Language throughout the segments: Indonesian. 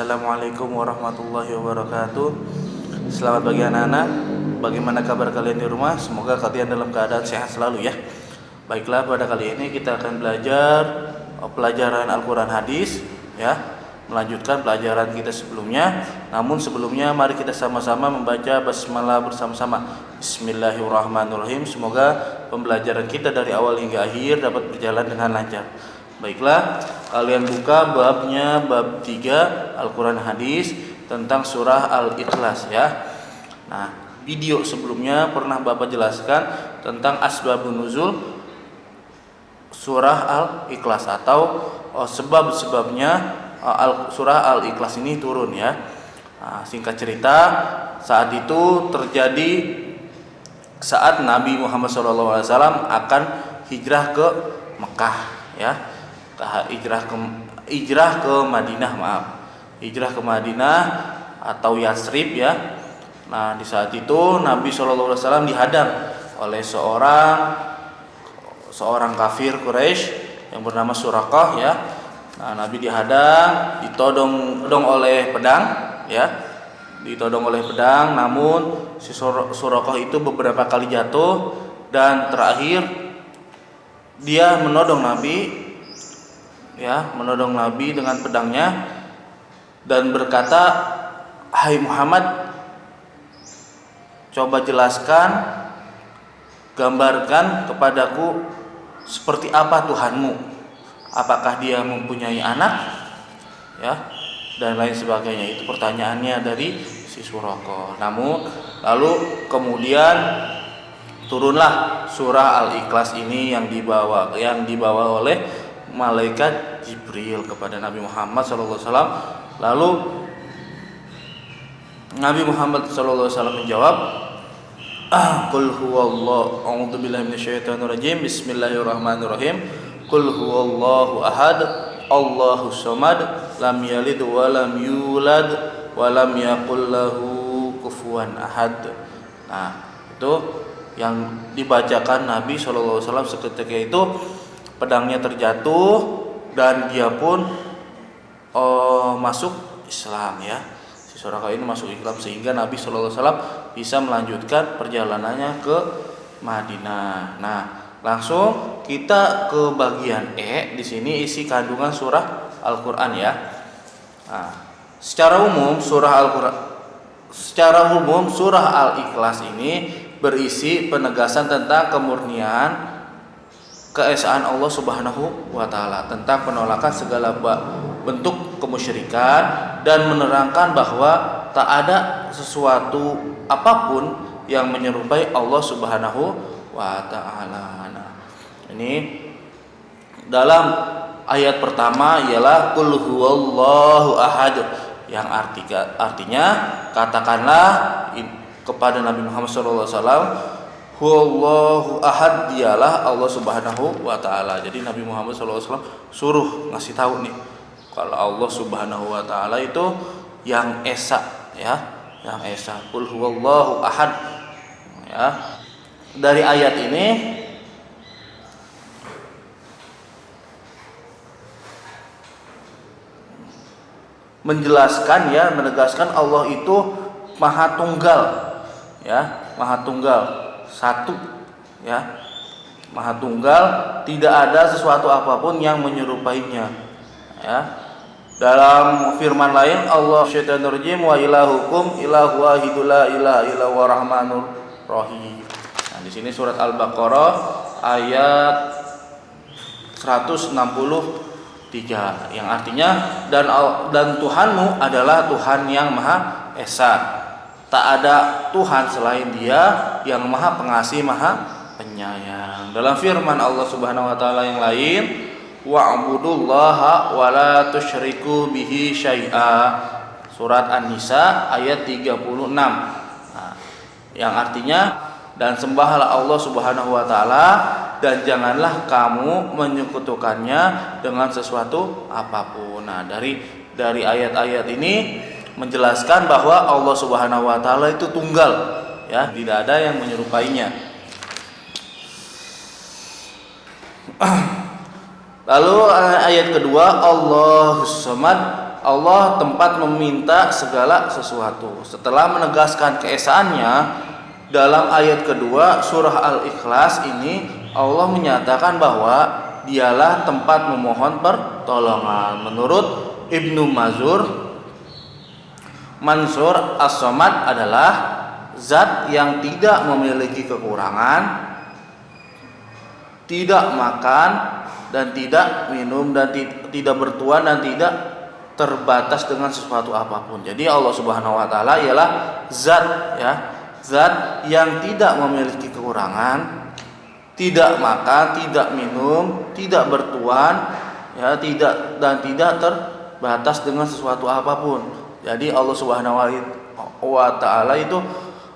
Assalamualaikum warahmatullahi wabarakatuh. Selamat pagi anak-anak. Bagaimana kabar kalian di rumah? Semoga kalian dalam keadaan sehat selalu ya. Baiklah, pada kali ini kita akan belajar pelajaran Al-Quran hadis ya. Melanjutkan pelajaran kita sebelumnya. Namun sebelumnya mari kita sama-sama membaca basmalah bersama-sama. Bismillahirrahmanirrahim. Semoga pembelajaran kita dari awal hingga akhir dapat berjalan dengan lancar. Baiklah, kalian buka babnya, bab 3 Al-Quran hadis tentang surah Al-Ikhlas ya. Nah, video sebelumnya pernah Bapak jelaskan tentang asbabun nuzul surah Al-Ikhlas atau sebab-sebabnya surah Al-Ikhlas ini turun ya. Nah, singkat cerita, saat itu terjadi saat Nabi Muhammad SAW akan hijrah ke Mekah ya. Hijrah ke Madinah, hijrah ke Madinah atau Yatsrib ya. Nah, di saat itu Nabi SAW dihadang oleh seorang kafir Quraisy yang bernama Suraqah ya. Nah, Nabi dihadang, ditodong oleh pedang ya. Ditodong oleh pedang, namun si Suraqah itu beberapa kali jatuh dan terakhir dia menodong Nabi dengan pedangnya dan berkata, "Hai Muhammad, coba jelaskan, gambarkan kepadaku seperti apa Tuhanmu. Apakah dia mempunyai anak?" Ya, dan lain sebagainya. Itu pertanyaannya dari si Suraqah. Lalu kemudian turunlah surah Al-Ikhlas ini yang dibawa oleh malaikat Jibril kepada Nabi Muhammad SAW. Lalu Nabi Muhammad SAW menjawab, Qul huwallahu a'udzubillahi minasyaitonirrajim. Bismillahirrahmanirrahim. Qul huwallahu ahad, Allahus samad, lam yalid wa lam yulad wa lam yakul lahu kufuwan ahad. Nah, itu yang dibacakan Nabi SAW seketika itu. Pedangnya terjatuh dan dia pun masuk Islam ya. Si Suraqah ini masuk Islam sehingga Nabi SAW bisa melanjutkan perjalanannya ke Madinah. Nah, langsung kita ke bagian E. Di sini isi kandungan surah Al-Quran ya. Nah, secara umum surah Al-Ikhlas ini berisi penegasan tentang kemurnian keesaan Allah Subhanahu wa taala, tentang penolakan segala bentuk kemusyrikan dan menerangkan bahwa tak ada sesuatu apapun yang menyerupai Allah Subhanahu wa taala. Nah, ini dalam ayat pertama ialah qul huwallahu ahad, yang artinya katakanlah kepada Nabi Muhammad SAW, Huwallahu ahad, dialah Allah Subhanahu wa taala. Jadi Nabi Muhammad SAW suruh ngasih tahu nih kalau Allah Subhanahu wa taala itu yang esa ya, yang esa. Qul huwallahu ahad ya. Dari ayat ini menjelaskan ya, menegaskan Allah itu Maha Tunggal ya, Maha Tunggal, satu ya, Maha Tunggal, tidak ada sesuatu apapun yang menyerupainya ya. Dalam firman lain Allah syaitanir rajim, wa ilahukum ilahu wahidul la ilaha illa huwa rahmanur rahim. Nah, di sini surat Al-Baqarah ayat 163 yang artinya dan Tuhanmu adalah Tuhan yang Maha Esa. Tak ada Tuhan selain Dia yang Maha Pengasih, Maha Penyayang. Dalam firman Allah Subhanahu wa taala yang lain, wa'budullaha wa la tusyriku bihi syai'a. Surat An-Nisa ayat 36. Nah, yang artinya, dan sembahlah Allah Subhanahu wa taala dan janganlah kamu menyekutukannya dengan sesuatu apapun. Nah, dari ayat-ayat ini menjelaskan bahwa Allah Subhanahu wa taala itu tunggal ya, tidak ada yang menyerupainya. Lalu ayat kedua, Allahus samad, Allah tempat meminta segala sesuatu. Setelah menegaskan keesaannya dalam ayat kedua surah Al-Ikhlas ini, Allah menyatakan bahwa dialah tempat memohon pertolongan. Menurut Ibnu Mansur As-Somad adalah zat yang tidak memiliki kekurangan, tidak makan dan tidak minum dan tidak bertuan dan tidak terbatas dengan sesuatu apapun. Jadi Allah Subhanahu wa taala ialah zat zat yang tidak memiliki kekurangan, tidak makan, tidak minum, tidak bertuan, tidak terbatas dengan sesuatu apapun. Jadi Allah Subhanahu wa taala itu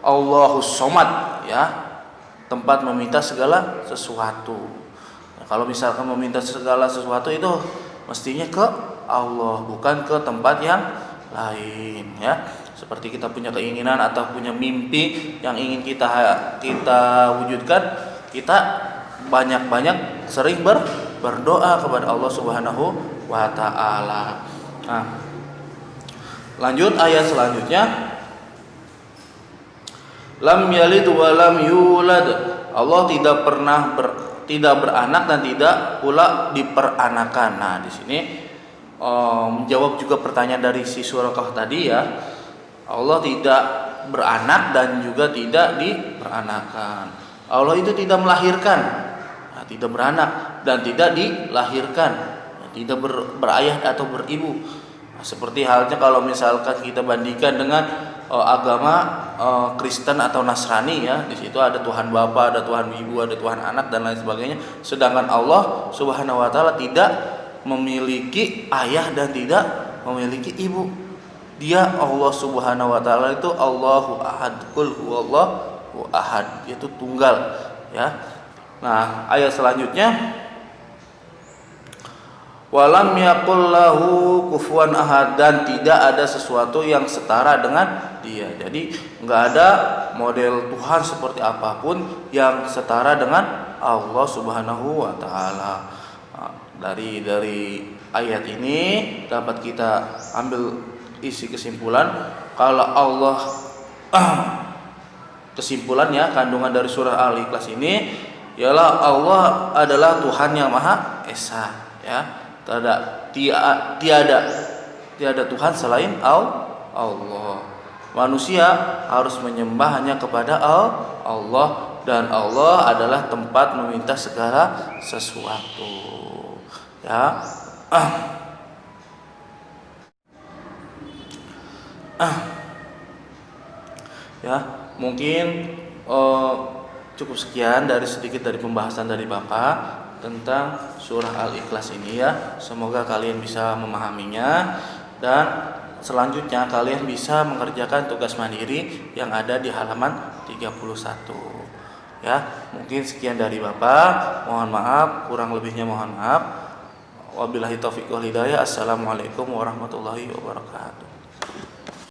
Allahus Somad, tempat meminta segala sesuatu. Kalau misalkan meminta segala sesuatu itu mestinya ke Allah, bukan ke tempat yang lain, Seperti kita punya keinginan atau punya mimpi yang ingin kita wujudkan, kita banyak-banyak sering berdoa kepada Allah Subhanahu wa taala. Nah, lanjut ayat selanjutnya. Lam yalid wa lam yulad. Allah tidak beranak dan tidak pula diperanakan. Nah, di sini menjawab juga pertanyaan dari si Surakah tadi, Allah tidak beranak dan juga tidak diperanakan. Allah itu tidak melahirkan, tidak beranak dan tidak dilahirkan, tidak berayah atau beribu. Seperti halnya kalau misalkan kita bandingkan dengan agama Kristen atau Nasrani, di situ ada Tuhan Bapa, ada Tuhan Ibu, ada Tuhan Anak dan lain sebagainya. Sedangkan Allah Subhanahu wa taala tidak memiliki ayah dan tidak memiliki ibu. Dia Allah Subhanahu wa taala itu Allahu Ahad, Qul huwallahu ahad, yaitu tunggal, Nah, ayat selanjutnya, walam yakul lahu kufuwan ahad, dan tidak ada sesuatu yang setara dengan dia. Jadi enggak ada model Tuhan seperti apapun yang setara dengan Allah Subhanahu wa taala. Dari ayat ini dapat kita ambil isi kesimpulan kalau Allah kesimpulannya kandungan dari surah Al-Ikhlas ini ialah Allah adalah Tuhan yang Maha Esa, Tiada Tuhan selain Allah. Manusia harus menyembah hanya kepada Allah, dan Allah adalah tempat meminta segala sesuatu. Mungkin cukup sekian dari sedikit dari pembahasan dari Bapak tentang surah Al-Ikhlas ini, Semoga kalian bisa memahaminya dan selanjutnya kalian bisa mengerjakan tugas mandiri yang ada di halaman 31. Mungkin sekian dari Bapak. Mohon maaf, kurang lebihnya mohon maaf. Wabillahi taufiq wal hidayah. Assalamualaikum warahmatullahi wabarakatuh.